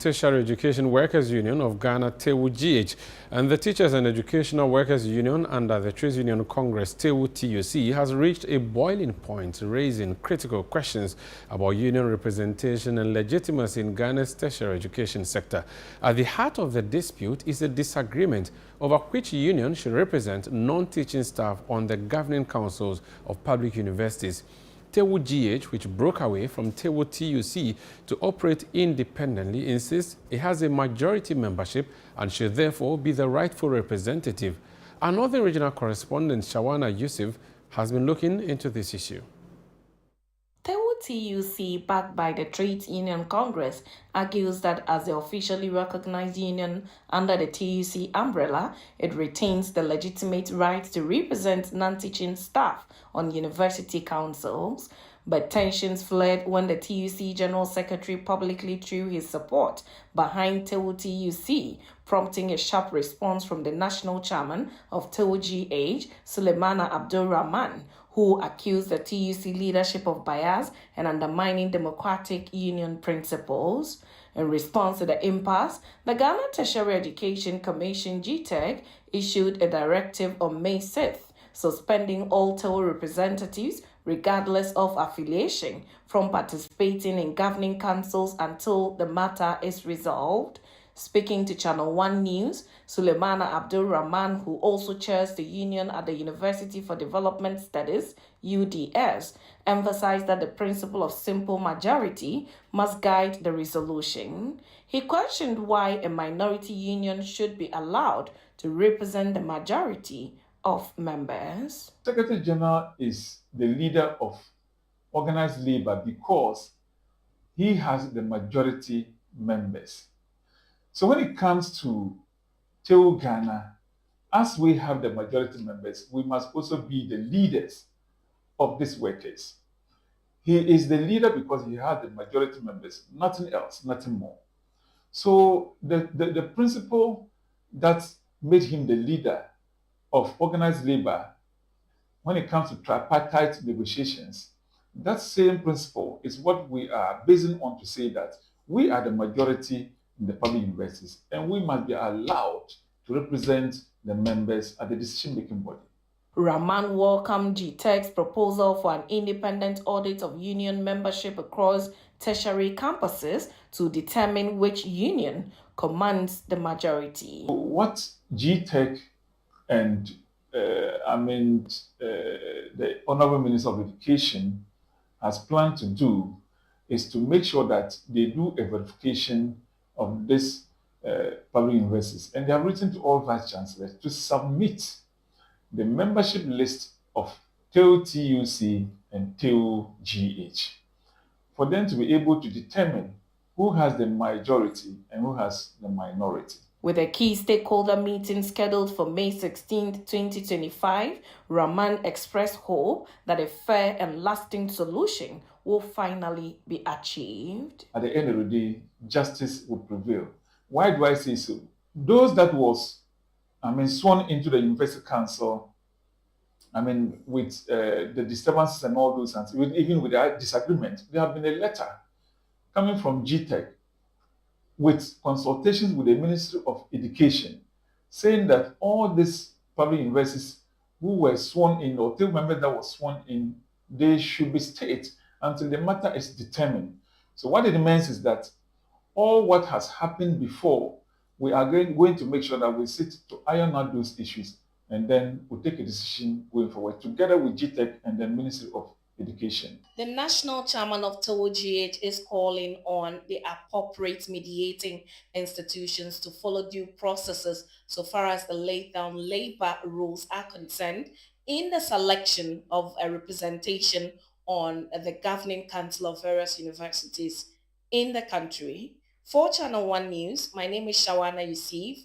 Tertiary Education Workers Union of Ghana, TEWU, and the Teachers and Educational Workers Union under the Trades Union Congress, TEWU TUC, has reached a boiling point, raising critical questions about union representation and legitimacy in Ghana's tertiary education sector. At the heart of the dispute is a disagreement over which union should represent non-teaching staff on the governing councils of public universities. TEWU, which broke away from TEWU TUC to operate independently, insists it has a majority membership and should therefore be the rightful representative. Our Northern Regional correspondent, Shawana Yusuf, has been looking into this issue. TUC, backed by the Trades Union Congress, argues that as the officially recognized union under the TUC umbrella, it retains the legitimate right to represent non-teaching staff on university councils. But tensions flared when the TUC General Secretary publicly threw his support behind TEWU TUC, prompting a sharp response from the national chairman of TEWU, Suleimana Abdul Rahman, who accused the TUC leadership of bias and undermining democratic union principles. In response to the impasse, the Ghana Tertiary Education Commission (GTEC) issued a directive on May 6th, suspending all TEWU representatives, regardless of affiliation, from participating in governing councils until the matter is resolved. Speaking to ChannelOne News, Suleimana Abdul Rahman, who also chairs the union at the University for Development Studies, UDS, emphasized that the principle of simple majority must guide the resolution. He questioned why a minority union should be allowed to represent the majority of members. Secretary General is the leader of organized labor because he has the majority members. So when it comes to TEWU Ghana, as we have the majority members, we must also be the leaders of these workers. He is the leader because he has the majority members, nothing else, nothing more. So the principle that made him the leader of organized labor when it comes to tripartite negotiations, that same principle is what we are basing on to say that we are the majority in the public universities and we must be allowed to represent the members at the decision-making body. Rahman welcomed GTEC's proposal for an independent audit of union membership across tertiary campuses to determine which union commands the majority. What GTEC and the Honorable Minister of Education has planned to do is to make sure that they do a verification of this public universities. And they have written to all vice chancellors to submit the membership list of TEWU TUC and TEWU for them to be able to determine who has the majority and who has the minority. With a key stakeholder meeting scheduled for May 16, 2025, Rahman expressed hope that a fair and lasting solution will finally be achieved. At the end of the day, justice will prevail. Why do I say so? Those that was, sworn into the University Council, with the disturbances and all those, and even with the disagreement, there have been a letter coming from GTEC with consultations with the Ministry of Education, saying that all these public universities who were sworn in, or TEWU members that were sworn in, they should be stayed until the matter is determined. So what it means is that all what has happened before, we are going to make sure that we sit to iron out those issues, and then we'll take a decision going forward together with GTEC and the Ministry of Education. The national chairman of TEWU is calling on the appropriate mediating institutions to follow due processes so far as the laid down labor rules are concerned in the selection of a representation on the governing council of various universities in the country. For ChannelOne News, my name is Shawana Yusuf.